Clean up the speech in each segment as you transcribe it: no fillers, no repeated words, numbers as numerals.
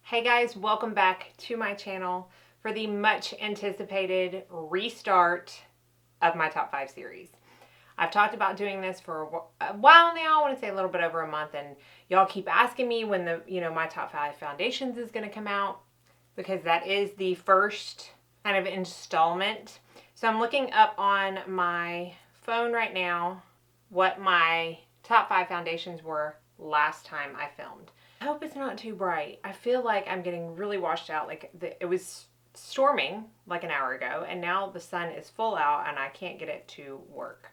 Hey guys, welcome back to my channel for the much anticipated restart of my top 5 series. I've talked about doing this for a while now. I want to say a little bit over a month, and y'all keep asking me when my top 5 foundations is going to come out, because that is the first kind of installment. So I'm looking up on my phone right now what my top 5 foundations were last time I filmed. I hope it's not too bright. I feel like I'm getting really washed out. It was storming like an hour ago, and now the sun is full out and I can't get it to work.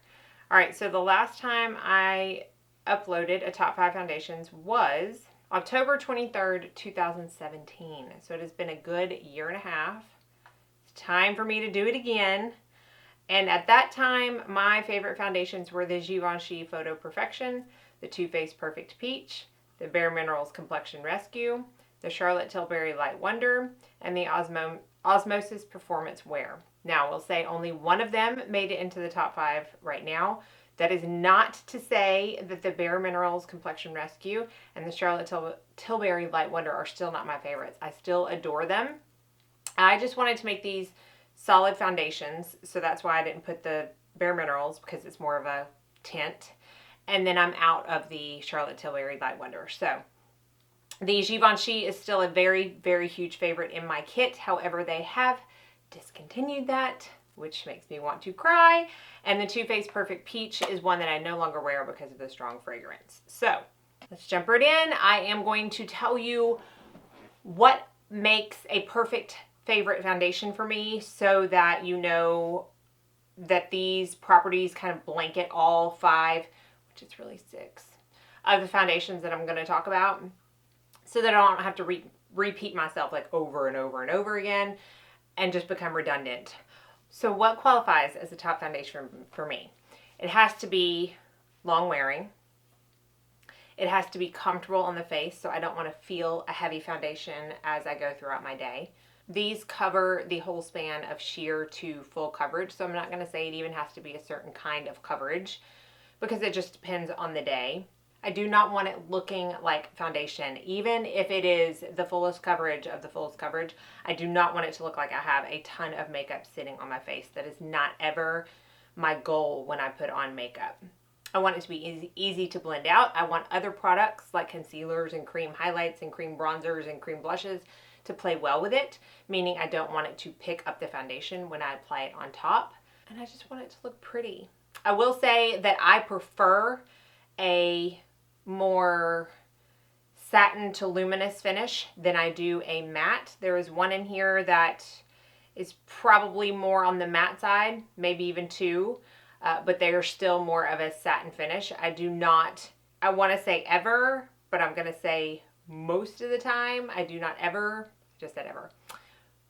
All right, so the last time I uploaded a top 5 foundations was October 23rd, 2017. So it has been a good year and a half. It's time for me to do it again. And at that time, my favorite foundations were the Givenchy Photo Perfection, the Too Faced Perfect Peach, the Bare Minerals Complexion Rescue, the Charlotte Tilbury Light Wonder, and the Osmosis Performance Wear. Now, we'll say only one of them made it into the top 5 right now. That is not to say that the Bare Minerals Complexion Rescue and the Charlotte Tilbury Light Wonder are still not my favorites. I still adore them. I just wanted to make these solid foundations, so that's why I didn't put the Bare Minerals, because it's more of a tint. And then I'm out of the Charlotte Tilbury Light Wonder. So the Givenchy is still a very, very huge favorite in my kit. However, they have discontinued that, which makes me want to cry. And the Too Faced Perfect Peach is one that I no longer wear because of the strong fragrance. So let's jump right in. I am going to tell you what makes a perfect favorite foundation for me, so that you know that these properties kind of blanket all 5, which is really 6, of the foundations that I'm going to talk about, so that I don't have to repeat myself like over and over and over again and just become redundant. So what qualifies as a top foundation for me? It has to be long wearing. It has to be comfortable on the face, so I don't want to feel a heavy foundation as I go throughout my day. These cover the whole span of sheer to full coverage, so I'm not going to say it even has to be a certain kind of coverage, because it just depends on the day. I do not want it looking like foundation. Even if it is the fullest coverage of the fullest coverage, I do not want it to look like I have a ton of makeup sitting on my face. That is not ever my goal when I put on makeup. I want it to be easy to blend out. I want other products like concealers and cream highlights and cream bronzers and cream blushes to play well with it, meaning I don't want it to pick up the foundation when I apply it on top. And I just want it to look pretty. I will say that I prefer a more satin to luminous finish than I do a matte. There is one in here that is probably more on the matte side, maybe even 2, but they are still more of a satin finish. I want to say ever, but I'm going to say most of the time, I do not ever, just said ever,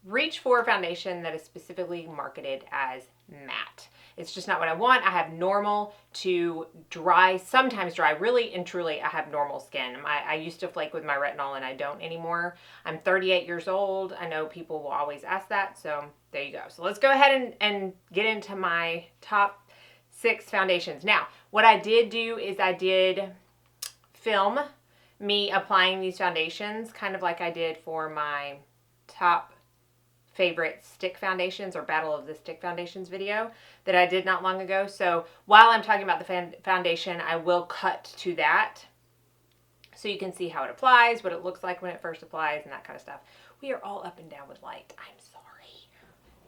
reach for a foundation that is specifically marketed as matte. It's just not what I want. I have normal to dry, sometimes dry. Really and truly, I have normal skin. I used to flake with my retinol, and I don't anymore. I'm 38 years old. I know people will always ask that, so there you go. So let's go ahead and get into my top 6 foundations. Now, what I did do is I did film me applying these foundations, kind of like I did for my top favorite stick foundations, or Battle of the Stick Foundations video that I did not long ago. So while I'm talking about the foundation, I will cut to that so you can see how it applies, what it looks like when it first applies, and that kind of stuff. We are all up and down with light. I'm sorry.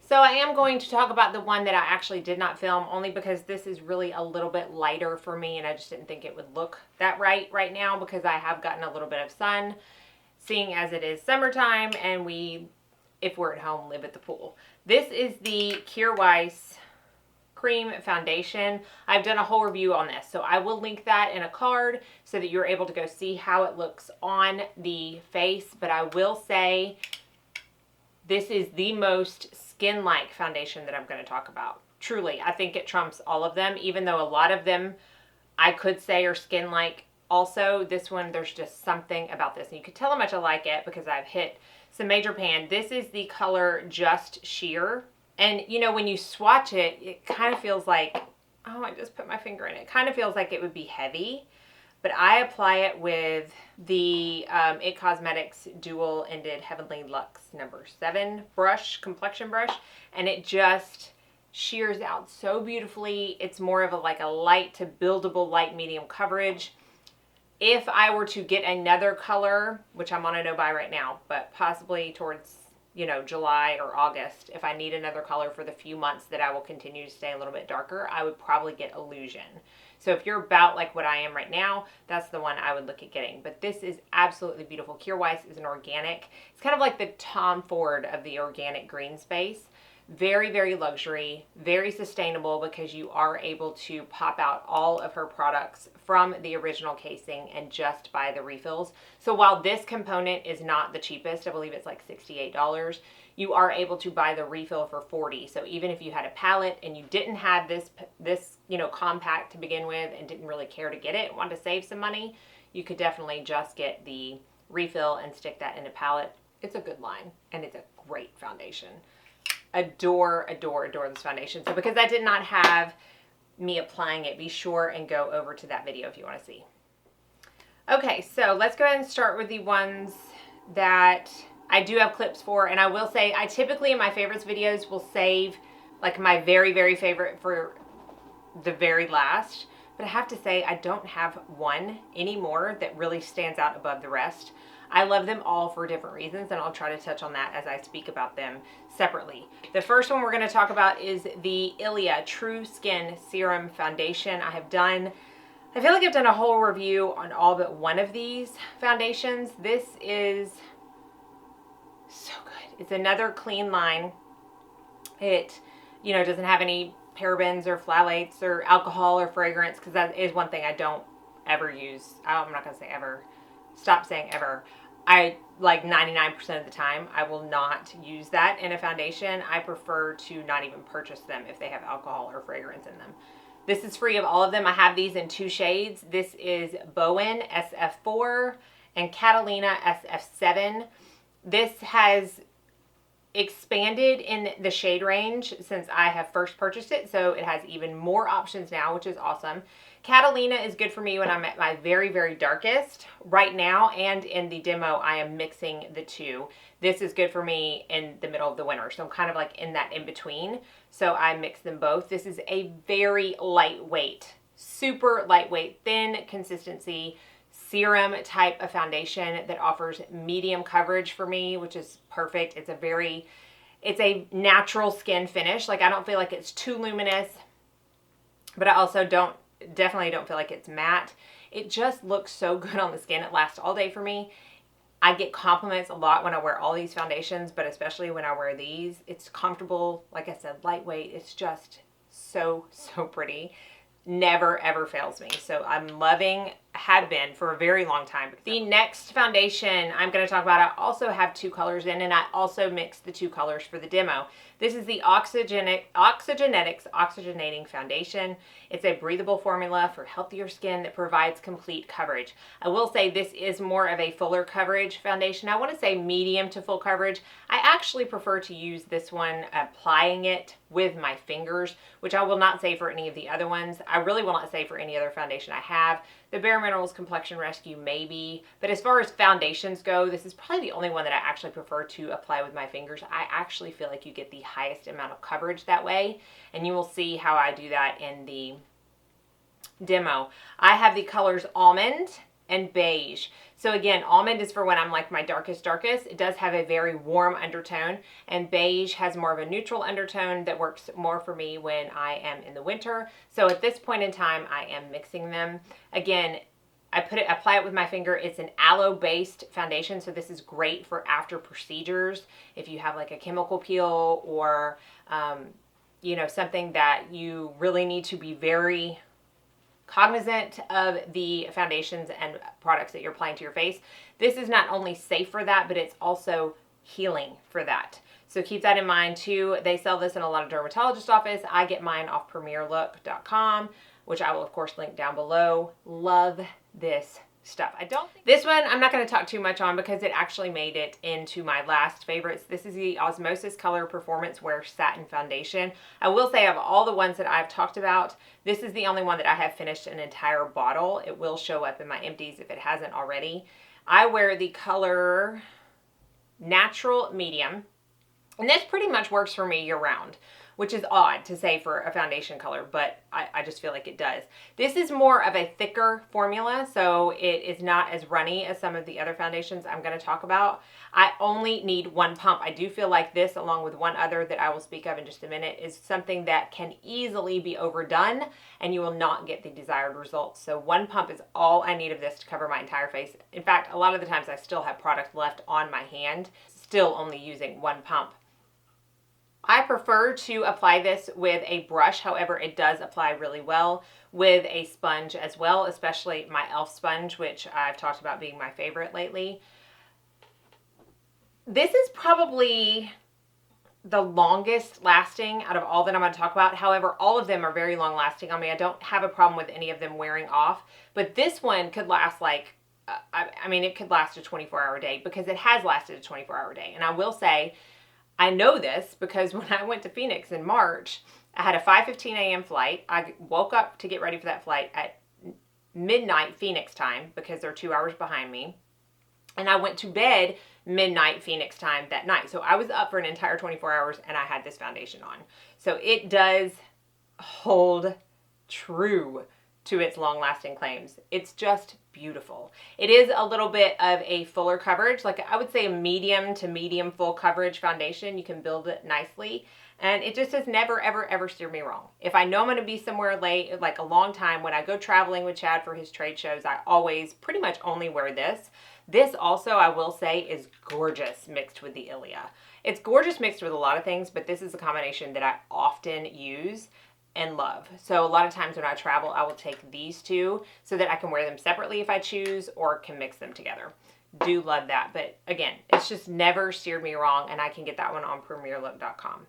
So I am going to talk about the one that I actually did not film, only because this is really a little bit lighter for me, and I just didn't think it would look that right now, because I have gotten a little bit of sun, seeing as it is summertime, and we, if we're at home, live at the pool. This is the Weiss Cream Foundation. I've done a whole review on this, so I will link that in a card so that you're able to go see how it looks on the face. But I will say this is the most skin-like foundation that I'm going to talk about. Truly, I think it trumps all of them, even though a lot of them I could say are skin-like also. This one, there's just something about this, and you can tell how much I like it because I've hit some major pan. This is the color Just Sheer, and you know, when you swatch it, it kind of feels like, oh, I just put my finger in it. It kind of feels like it would be heavy, but I apply it with the It Cosmetics Dual Ended Heavenly Luxe #7 brush, complexion brush, and it just shears out so beautifully. It's more of a like a light to buildable light medium coverage. If I were to get another color, which I'm on a no buy right now, but possibly towards, you know, July or August, if I need another color for the few months that I will continue to stay a little bit darker, I would probably get Illusion. So if you're about like what I am right now, that's the one I would look at getting. But this is absolutely beautiful. Weiss is an organic. It's kind of like the Tom Ford of the organic green space. Very, very luxury, very sustainable, because you are able to pop out all of her products from the original casing and just buy the refills. So while this component is not the cheapest, I believe it's like $68, you are able to buy the refill for $40. So even if you had a palette and you didn't have this you know, compact to begin with and didn't really care to get it, wanted to save some money, you could definitely just get the refill and stick that in a palette. It's a good line and it's a great foundation. Adore, adore, adore this foundation. So because I did not have me applying it, be sure and go over to that video if you want to see. Okay, so let's go ahead and start with the ones that I do have clips for. And I will say, I typically in my favorites videos will save like my very, very favorite for the very last. But I have to say, I don't have one anymore that really stands out above the rest. I love them all for different reasons, and I'll try to touch on that as I speak about them separately. The first one we're going to talk about is the Ilia True Skin Serum Foundation. I feel like I've done a whole review on all but one of these foundations. This is so good. It's another clean line. It, you know, doesn't have any parabens or phthalates or alcohol or fragrance, because that is one thing I don't ever use. I'm not going to say ever. Stop saying ever. I like 99% of the time I will not use that in a foundation. I prefer to not even purchase them if they have alcohol or fragrance in them. This is free of all of them. I have these in 2 shades. This is Bowen SF4 and Catalina SF7. This has expanded in the shade range since I have first purchased it, so it has even more options now, which is awesome. Catalina is good for me when I'm at my very, very darkest. Right now and in the demo, I am mixing the two. This is good for me in the middle of the winter, so I'm kind of like in that in between, so I mix them both. This is a very lightweight, super lightweight, thin consistency serum type of foundation that offers medium coverage for me, which is perfect. It's a natural skin finish. Like, I don't feel like it's too luminous, but I also definitely don't feel like it's matte. It just looks so good on the skin. It lasts all day for me. I get compliments a lot when I wear all these foundations, but especially when I wear these. It's comfortable, like I said, lightweight. It's just so, so pretty. Never ever fails me. So I'm loving, have been for a very long time. The next foundation I'm going to talk about, I also have 2 colors in, and I also mixed the 2 colors for the demo. This is the Oxygenetics Oxygenating Foundation. It's a breathable formula for healthier skin that provides complete coverage. I will say this is more of a fuller coverage foundation. I want to say medium to full coverage. I actually prefer to use this one applying it with my fingers, which I will not say for any of the other ones. I really will not say for any other foundation I have. The Bare Minerals Complexion Rescue maybe, but as far as foundations go, this is probably the only one that I actually prefer to apply with my fingers. I actually feel like you get the highest amount of coverage that way, and you will see how I do that in the demo. I have the colors Almond and Beige. So again, Almond is for when I'm like my darkest. It does have a very warm undertone, and Beige has more of a neutral undertone that works more for me when I am in the winter. So at this point in time, I am mixing them. Again, apply it with my finger. It's an aloe-based foundation, so this is great for after procedures. If you have like a chemical peel or, you know, something that you really need to be very cognizant of the foundations and products that you're applying to your face. This is not only safe for that, but it's also healing for that. So keep that in mind too. They sell this in a lot of dermatologist offices. I get mine off premierlook.com, which I will of course link down below. Love this stuff. I don't think this one I'm not going to talk too much on because it actually made it into my last favorites. This is the Osmosis Color Performance Wear Satin Foundation. I will say of all the ones that I've talked about, this is the only one that I have finished an entire bottle. It will show up in my empties if it hasn't already. I wear the color Natural Medium, and this pretty much works for me year round, which is odd to say for a foundation color, but I just feel like it does. This is more of a thicker formula, so it is not as runny as some of the other foundations I'm going to talk about. I only need one pump. I do feel like this, along with one other that I will speak of in just a minute, is something that can easily be overdone and you will not get the desired results. So one pump is all I need of this to cover my entire face. In fact, a lot of the times I still have product left on my hand, still only using one pump. I prefer to apply this with a brush. However, it does apply really well with a sponge as well, especially my e.l.f. sponge, which I've talked about being my favorite lately. This is probably the longest lasting out of all that I'm going to talk about. However, all of them are very long lasting on me. I don't have a problem with any of them wearing off, but this one could last like, I mean, it could last a 24-hour day because it has lasted a 24-hour day. And I will say, I know this because when I went to Phoenix in March, I had a 5:15 a.m. flight. I woke up to get ready for that flight at midnight Phoenix time because they're 2 hours behind me. And I went to bed midnight Phoenix time that night. So I was up for an entire 24 hours and I had this foundation on. So it does hold true to its long-lasting claims. It's just beautiful. It is a little bit of a fuller coverage, like I would say a medium to medium full coverage foundation. You can build it nicely, and it just has never, ever, ever steered me wrong. If I know I'm going to be somewhere late, like a long time, when I go traveling with Chad for his trade shows, I always pretty much only wear this. This also, I will say, is gorgeous mixed with the Ilia. It's gorgeous mixed with a lot of things, but this is a combination that I often use and love. So a lot of times when I travel, I will take these two so that I can wear them separately if I choose, or can mix them together. Do love that. But again, it's just never steered me wrong, and I can get that one on premierlook.com.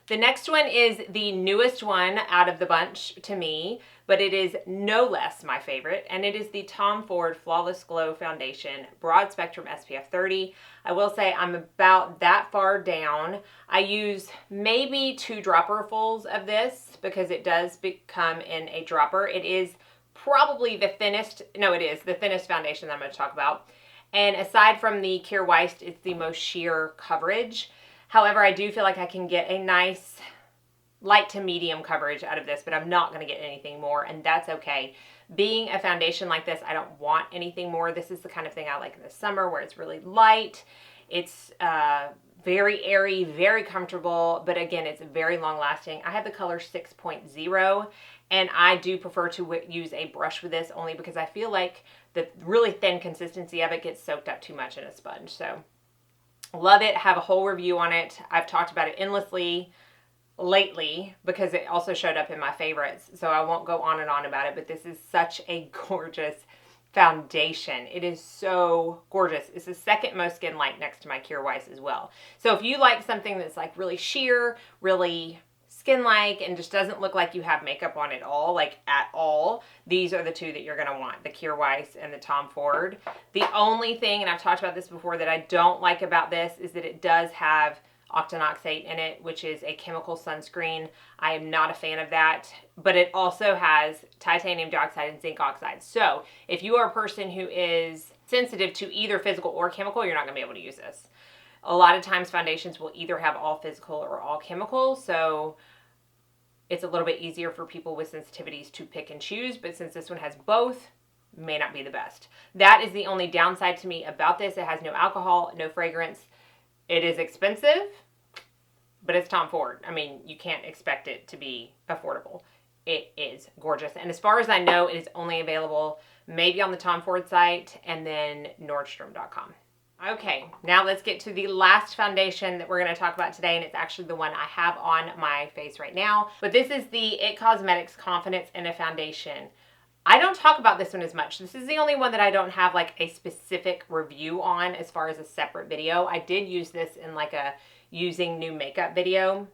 The next one is the newest one out of the bunch to me, but it is no less my favorite, and it is the Tom Ford Flawless Glow Foundation Broad Spectrum SPF 30. I will say I'm about that far down. I use maybe 2 dropperfuls of this because it does become in a dropper. It is probably the thinnest, no, it is the thinnest foundation that I'm going to talk about. And aside from the Weiss, it's the most sheer coverage. However, I do feel like I can get a nice light to medium coverage out of this, but I'm not going to get anything more, and that's okay. Being a foundation like this, I don't want anything more. This is the kind of thing I like in the summer where it's really light. It's very airy, very comfortable, but again, it's very long lasting. I have the color 6.0, and I do prefer to use a brush with this only because I feel like the really thin consistency of it gets soaked up too much in a sponge. So love it. Have a whole review on it. I've talked about it endlessly lately because it also showed up in my favorites, so I won't go on and on about it, but this is such a gorgeous foundation. It is so gorgeous. It's the second most skin light next to my Weiss as well. So if you like something that's like really sheer, really skin-like, and just doesn't look like you have makeup on at all, like at all, these are the two that you're going to want, the Weiss and the Tom Ford. The only thing, and I've talked about this before, that I don't like about this is that it does have octinoxate in it, which is a chemical sunscreen. I am not a fan of that, but it also has titanium dioxide and zinc oxide. So if you are a person who is sensitive to either physical or chemical, you're not going to be able to use this. A lot of times foundations will either have all physical or all chemical, so it's a little bit easier for people with sensitivities to pick and choose, but since this one has both, may not be the best. That is the only downside to me about this. It has no alcohol, no fragrance. It is expensive, but it's Tom Ford. I mean, you can't expect it to be affordable. It is gorgeous. And as far as I know, it is only available maybe on the Tom Ford site and then Nordstrom.com. Okay, now let's get to the last foundation that we're going to talk about today, and it's actually the one I have on my face right now. But this is the IT Cosmetics Confidence in a Foundation. I don't talk about this one as much. This is the only one that I don't have like a specific review on as far as a separate video. I did use this in like a using new makeup video.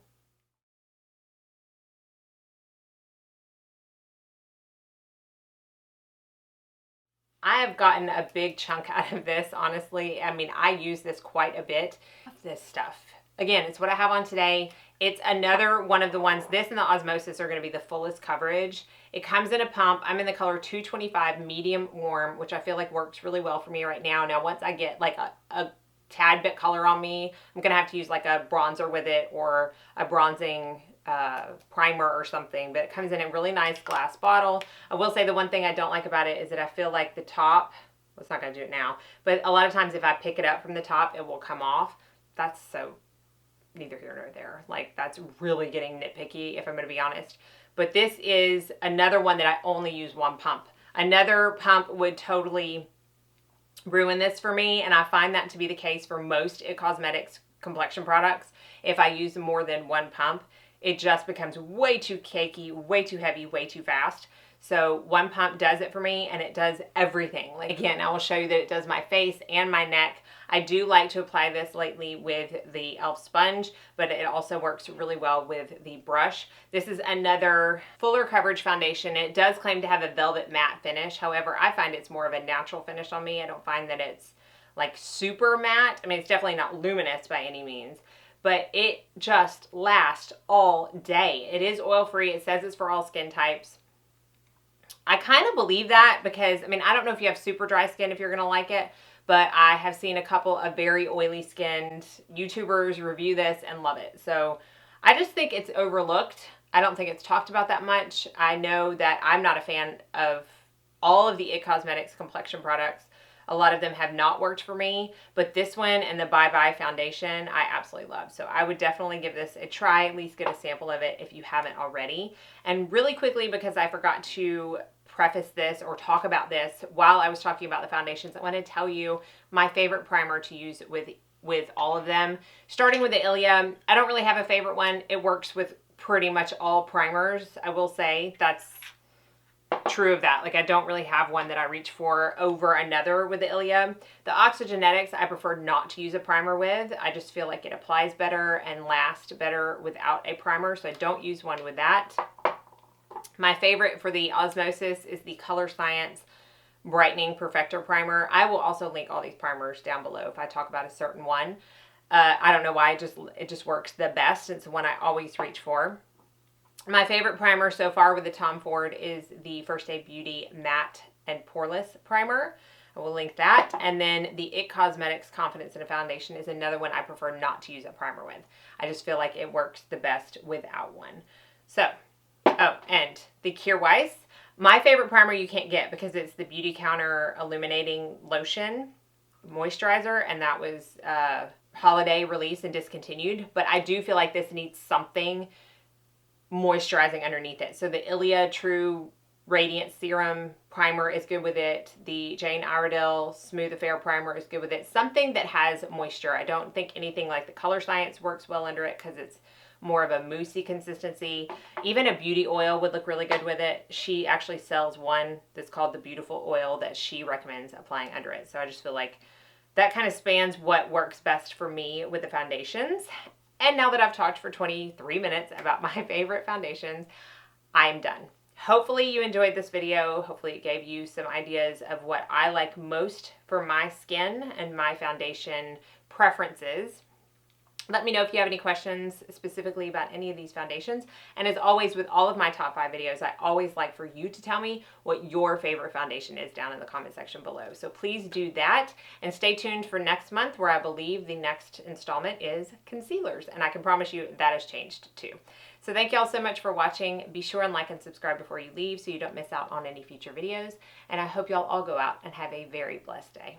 I have gotten a big chunk out of this, honestly. I mean, I use this quite a bit. This stuff. Again, it's what I have on today. It's another one of the ones, this and the Osmosis are going to be the fullest coverage. It comes in a pump. I'm in the color 225 medium warm, which I feel like works really well for me right now. Now, once I get like a tad bit color on me, I'm going to have to use like a bronzer with it or a bronzing primer or something, but it comes in a really nice glass bottle. I will say the one thing I don't like about it is that I feel like the top, well, it's not going to do it now, but a lot of times if I pick it up from the top, it will come off. That's so neither here nor there. Like, that's really getting nitpicky if I'm going to be honest. But this is another one that I only use one pump. Another pump would totally ruin this for me, and I find that to be the case for most It Cosmetics complexion products. If I use more than one pump, it just becomes way too cakey, way too heavy, way too fast. So one pump does it for me, and it does everything. Like, again, I will show you that it does my face and my neck. I do like to apply this lately with the e.l.f. sponge, but it also works really well with the brush. This is another fuller coverage foundation. It does claim to have a velvet matte finish. However, I find it's more of a natural finish on me. I don't find that it's like super matte. I mean, it's definitely not luminous by any means, but it just lasts all day. It is oil-free. It says it's for all skin types. I kind of believe that because, I mean, I don't know if you have super dry skin if you're going to like it, but I have seen a couple of very oily skinned YouTubers review this and love it. So I just think it's overlooked. I don't think it's talked about that much. I know that I'm not a fan of all of the It Cosmetics complexion products. A lot of them have not worked for me, but this one and the Bye Bye foundation I absolutely love. So I would definitely give this a try, at least get a sample of it if you haven't already. And really quickly, because I forgot to preface this or talk about this while I was talking about the foundations, I want to tell you my favorite primer to use with all of them. Starting with the Ilia, I don't really have a favorite one. It works with pretty much all primers. I will say that's true of that. Like, I don't really have one that I reach for over another with the Ilia. The Oxygenetics, I prefer not to use a primer with. I just feel like it applies better and lasts better without a primer, so I don't use one with that. My favorite for the Osmosis is the Color Science Brightening Perfector Primer. I will also link all these primers down below if I talk about a certain one. I don't know why, it just works the best. It's the one I always reach for. My favorite primer so far with the Tom Ford is the First Aid Beauty Matte and Poreless Primer. I will link that. And then the It Cosmetics Confidence in a Foundation is another one I prefer not to use a primer with. I just feel like it works the best without one. So, oh, and the Weiss. My favorite primer you can't get because it's the Beautycounter Illuminating Lotion Moisturizer, and that was holiday release and discontinued. But I do feel like this needs something moisturizing underneath it. So the Ilia True Radiant Serum Primer is good with it. The Jane Iredale Smooth Affair Primer is good with it. Something that has moisture. I don't think anything like the Color Science works well under it because it's more of a moussey consistency. Even a beauty oil would look really good with it. She actually sells one that's called the Beautiful Oil that she recommends applying under it. So I just feel like that kind of spans what works best for me with the foundations. And now that I've talked for 23 minutes about my favorite foundations, I'm done. Hopefully you enjoyed this video. Hopefully it gave you some ideas of what I like most for my skin and my foundation preferences. Let me know if you have any questions specifically about any of these foundations. And as always, with all of my top 5 videos, I always like for you to tell me what your favorite foundation is down in the comment section below. So please do that, and stay tuned for next month, where I believe the next installment is concealers. And I can promise you that has changed too. So thank you all so much for watching. Be sure and like and subscribe before you leave so you don't miss out on any future videos. And I hope y'all all go out and have a very blessed day.